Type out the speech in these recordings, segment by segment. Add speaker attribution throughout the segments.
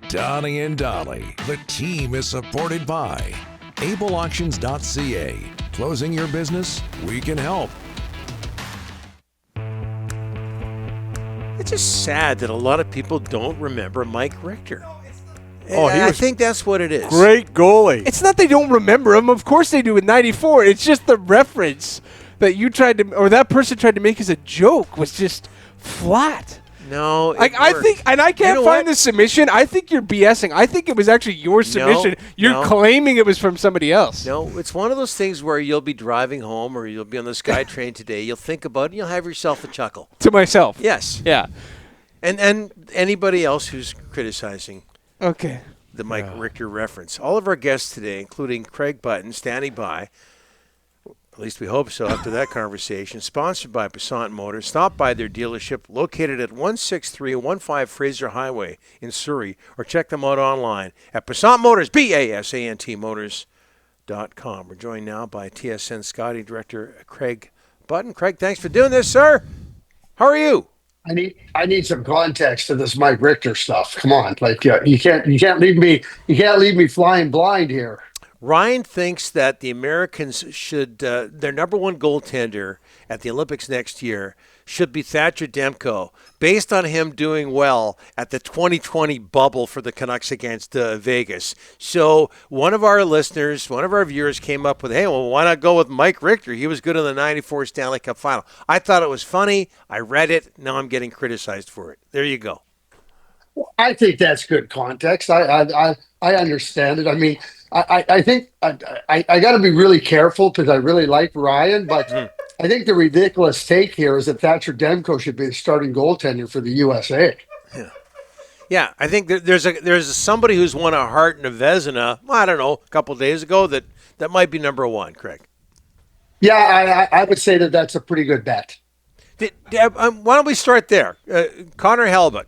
Speaker 1: Donnie and Dolly. The team is supported by ableauctions.ca. Closing your business? We can help.
Speaker 2: It's just sad that a lot of people don't remember Mike Richter.
Speaker 3: Oh,
Speaker 2: I think that's what it is.
Speaker 3: Great goalie.
Speaker 4: It's not they don't remember him. Of course they do in '94. It's just the reference that you tried to, or that person tried to make as a joke was just flat.
Speaker 2: No,
Speaker 4: I think, and I can't find the submission. I think you're BSing. I think it was actually your submission. You're claiming it was from somebody else.
Speaker 2: No, it's one of those things where you'll be driving home or you'll be on the SkyTrain today. You'll think about it and you'll have yourself a chuckle.
Speaker 4: To myself.
Speaker 2: Yes.
Speaker 4: Yeah.
Speaker 2: And anybody else who's criticizing
Speaker 4: Okay.
Speaker 2: the Mike Richter reference. All of our guests today, including Craig Button, standing by. At least we hope so after that conversation. Sponsored by Passant Motors. Stop by their dealership located at 16315 Fraser Highway in Surrey, or check them out online at Passant Motors, BASANT Motors.com. We're joined now by TSN Scotty Director Craig Button. Craig, thanks for doing this, sir. How are you?
Speaker 5: I need some context to this Mike Richter stuff. Come on, like you can't leave me flying blind here.
Speaker 2: Ryan thinks that the Americans should, their number one goaltender at the Olympics next year should be Thatcher Demko, based on him doing well at the 2020 bubble for the Canucks against Vegas. So one of our listeners, one of our viewers came up with, hey, well, why not go with Mike Richter? He was good in the 94 Stanley Cup final. I thought it was funny. I read it. Now I'm getting criticized for it. There you go.
Speaker 5: I think that's good context. I understand it. I mean, I think I got to be really careful because I really like Ryan, but I think the ridiculous take here is that Thatcher Demko should be the starting goaltender for the USA.
Speaker 2: Yeah, I think there's somebody who's won a Hart and a Vezina, I don't know, a couple of days ago that might be number one, Craig.
Speaker 5: Yeah, I would say that that's a pretty good bet.
Speaker 2: Why don't we start there? Connor Hellebuyck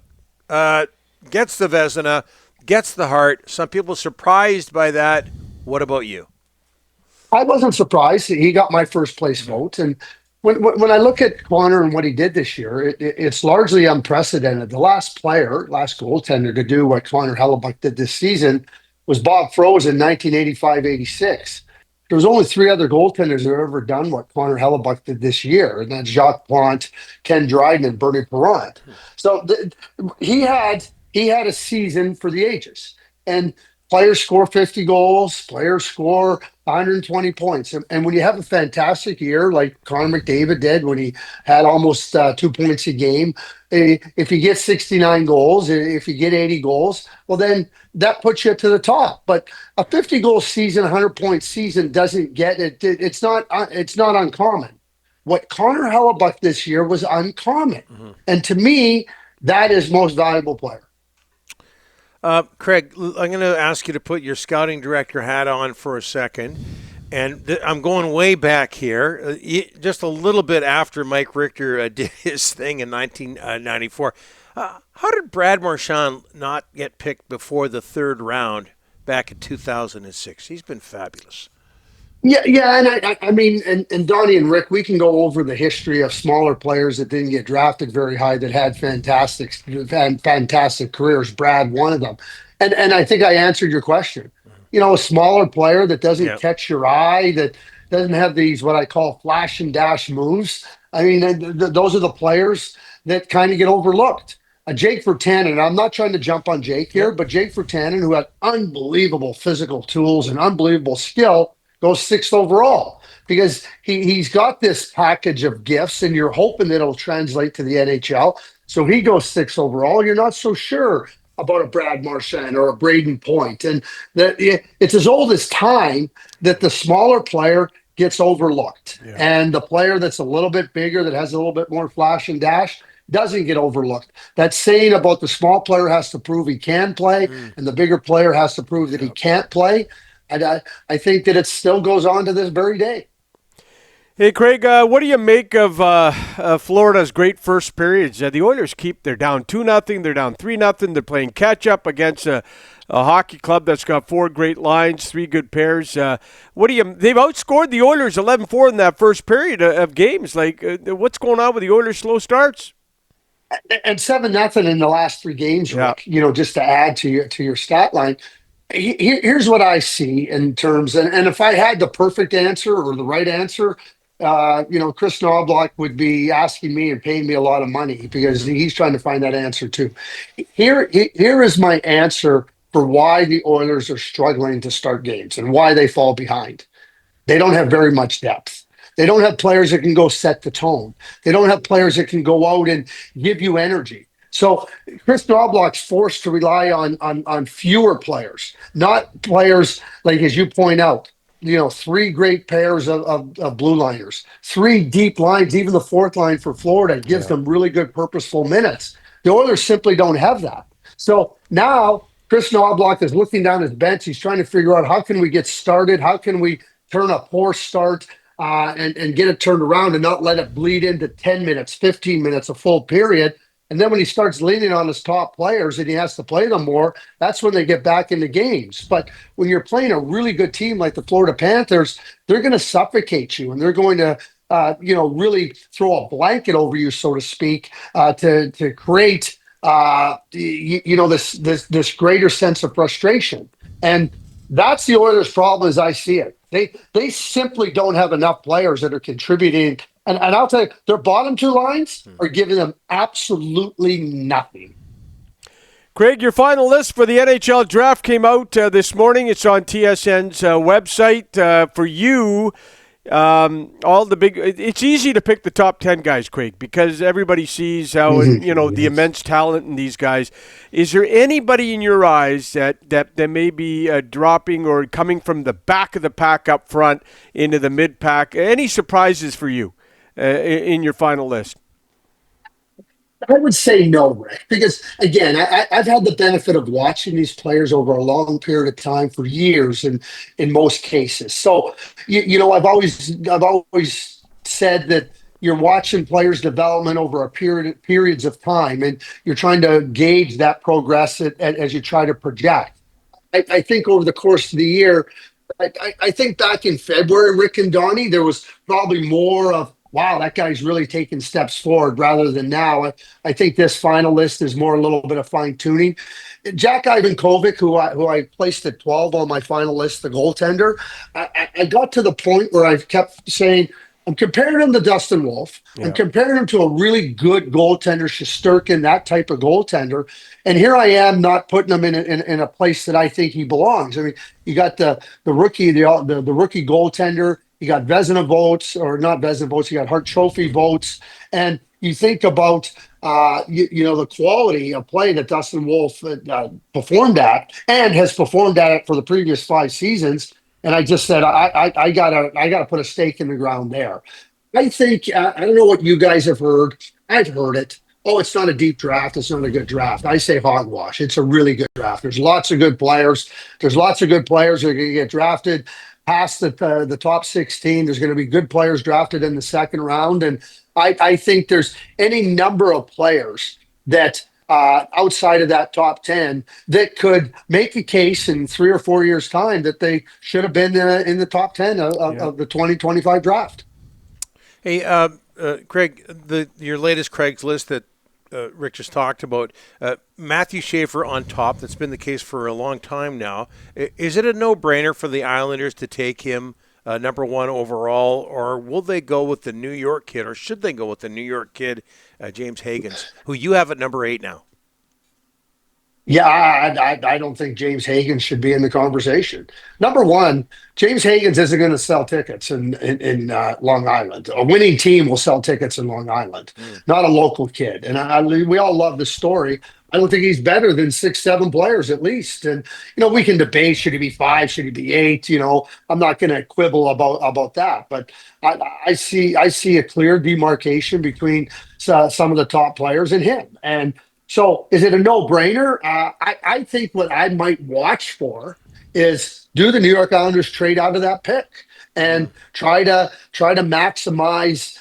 Speaker 2: gets the Vezina, gets the Hart. Some people surprised by that. What about you?
Speaker 5: I wasn't surprised. He got my first place vote. And when I look at Connor and what he did this year, it's largely unprecedented. The last goaltender to do what Connor Hellebuyck did this season was Bob Froese in 1985-86. There was only three other goaltenders that have ever done what Connor Hellebuyck did this year, and that's Jacques Plante, Ken Dryden, and Bernie Parent. So he had a season for the ages. And players score 50 goals, players score 120 points. And when you have a fantastic year like Connor McDavid did when he had almost 2 points a game, if you get 69 goals, if you get 80 goals, well, then that puts you to the top. But a 50-goal season, 100-point season doesn't get it. It's not uncommon. What Connor Hellebuyck this year was uncommon. Mm-hmm. And to me, that is most valuable player.
Speaker 2: Craig, I'm going to ask you to put your scouting director hat on for a second. And I'm going way back here, just a little bit after Mike Richter did his thing in 1994. How did Brad Marchand not get picked before the third round back in 2006? He's been fabulous.
Speaker 5: Yeah, and I mean, and Donnie and Rick, we can go over the history of smaller players that didn't get drafted very high that had fantastic careers. Brad, one of them, and I think I answered your question. You know, a smaller player that doesn't catch your eye, that doesn't have these what I call flash and dash moves. I mean, those are the players that kind of get overlooked. Jake Virtanen, I'm not trying to jump on Jake here, but Jake Virtanen, who had unbelievable physical tools and unbelievable skill, goes 6th overall because he's got this package of gifts and you're hoping that it'll translate to the NHL. So he goes 6th overall. You're not so sure about a Brad Marchand or a Braden Point. And it's as old as time that the smaller player gets overlooked. Yeah. And the player that's a little bit bigger, that has a little bit more flash and dash, doesn't get overlooked. That saying about the small player has to prove he can play and the bigger player has to prove that he can't play. And I think that it still goes on to this very day.
Speaker 3: Hey, Craig, what do you make of Florida's great first periods? The Oilers they're down 2-0, they're down 3-0. They're playing catch-up against a hockey club that's got 4 great lines, 3 good pairs. They've outscored the Oilers 11-4 in that first period of games. What's going on with the Oilers' slow starts?
Speaker 5: And 7-0 in the last 3 games,
Speaker 3: Yeah.
Speaker 5: Rick. Just to add to your stat line. Here's what I see in terms, and if I had the perfect answer or the right answer, Chris Knobloch would be asking me and paying me a lot of money because he's trying to find that answer too. Here is my answer for why the Oilers are struggling to start games and why they fall behind. They don't have very much depth. They don't have players that can go set the tone. They don't have players that can go out and give you energy. So Chris Knobloch's forced to rely on fewer players, not players like, as you point out, 3 great pairs of blue liners, 3 deep lines, even the fourth line for Florida gives them really good purposeful minutes. The Oilers simply don't have that. So now Chris Knobloch is looking down his bench. He's trying to figure out, how can we get started? How can we turn a poor start and get it turned around and not let it bleed into 10 minutes, 15 minutes, a full period. And then when he starts leaning on his top players and he has to play them more, that's when they get back into games. But when you're playing a really good team like the Florida Panthers, they're going to suffocate you, and they're going to really throw a blanket over you, so to speak, to create this greater sense of frustration. And that's the Oilers' problem as I see it. They simply don't have enough players that are contributing. And I'll tell you, their bottom 2 lines are giving them absolutely nothing.
Speaker 3: Craig, your final list for the NHL draft came out this morning. It's on TSN's website. For you, it's easy to pick the top 10 guys, Craig, because everybody sees how the immense talent in these guys. Is there anybody in your eyes that may be dropping or coming from the back of the pack up front into the mid pack? Any surprises for you in your final list?
Speaker 5: I would say no, Rick, because again, I've had the benefit of watching these players over a long period of time for years, and in most cases. So, I've always said that you're watching players' development over periods of time, and you're trying to gauge that progress as you try to project. I think over the course of the year, I think back in February, Rick and Donnie, there was probably more of, wow, that guy's really taking steps forward, rather than now. I think this final list is more a little bit of fine tuning. Jack Ivankovic, who I placed at 12 on my final list, the goaltender, I got to the point where I kept saying, I'm comparing him to Dustin Wolf. Yeah. I'm comparing him to a really good goaltender, Shesterkin, that type of goaltender. And here I am not putting him in a place that I think he belongs. I mean, you got the rookie, the rookie goaltender. You got Vezina votes, or not Vezina votes. You got Hart Trophy votes, and you think about the quality of play that Dustin Wolf performed at, and has performed at it for the previous 5 seasons. And I just said I gotta put a stake in the ground there. I think I don't know what you guys have heard. I've heard it. Oh, it's not a deep draft. It's not a good draft. I say hogwash. It's a really good draft. There's lots of good players. There's lots of good players that are going to get drafted past the top 16. There's going to be good players drafted in the second round. And I think there's any number of players that outside of that top 10 that could make a case in 3 or 4 years' time that they should have been in the top 10 of the 2025 draft.
Speaker 2: Hey, Craig, your latest Craig's list that Rick just talked about, Matthew Schaefer on top. That's been the case for a long time now. Is it a no-brainer for the Islanders to take him number 1 overall, or will they go with the New York kid, or should they go with the New York kid, James Higgins, who you have at number 8 now?
Speaker 5: Yeah, I don't think James Higgins should be in the conversation. Number 1, James Higgins isn't going to sell tickets in Long Island. A winning team will sell tickets in Long Island, not a local kid. And we all love the story. I don't think he's better than 6, 7 players at least. And we can debate, should he be 5, should he be 8? I'm not going to quibble about that. But I see a clear demarcation between some of the top players and him. And so is it a no-brainer? I think what I might watch for is, do the New York Islanders trade out of that pick and try to maximize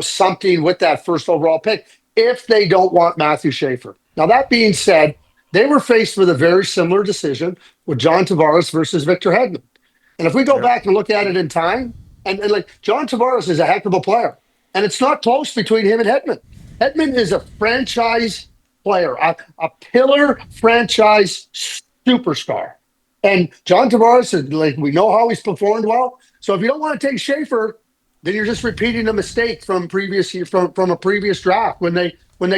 Speaker 5: something with that first overall pick if they don't want Matthew Schaefer. Now, that being said, they were faced with a very similar decision with John Tavares versus Victor Hedman. And if we go back and look at it in time, and like John Tavares is a heck of a player, and it's not close between him and Hedman. Hedman is a franchise player, a pillar franchise superstar. And John Tavares, like, we know how he's performed well. So if you don't want to take Schaefer, then you're just repeating a mistake from previous year, from a previous draft when they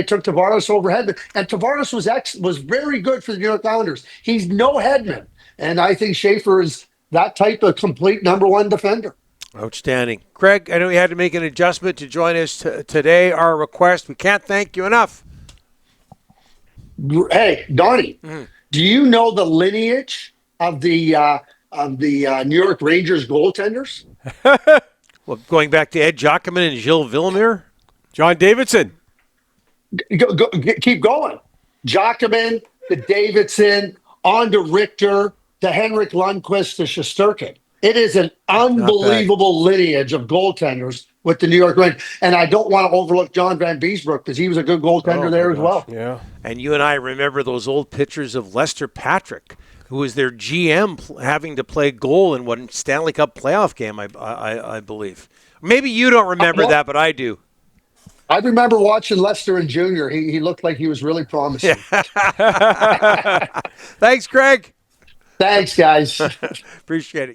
Speaker 5: took Tavares over Hedman. And Tavares was very good for the New York Islanders. He's no Hedman, and I think Schaefer is that type of complete number one defender.
Speaker 2: Outstanding. Craig, I know you had to make an adjustment to join us today. Our request, we can't thank you enough.
Speaker 5: Hey, Donnie, do you know the lineage of the New York Rangers goaltenders?
Speaker 2: Well, going back to Ed Jockerman and Gilles Villemure.
Speaker 3: John Davidson.
Speaker 5: Keep going. Jockerman, to Davidson, on to Richter, to Henrik Lundqvist, to Shesterkin. It is an unbelievable lineage of goaltenders with the New York Rangers. And I don't want to overlook John Van Beesbrook because he was a good goaltender there as well.
Speaker 3: Yeah.
Speaker 2: And you and I remember those old pictures of Lester Patrick, who was their GM, having to play goal in one Stanley Cup playoff game, I believe. Maybe you don't remember that, but I do.
Speaker 5: I remember watching Lester and Junior. He looked like he was really promising.
Speaker 2: Thanks, Craig.
Speaker 5: Thanks, guys.
Speaker 2: Appreciate it.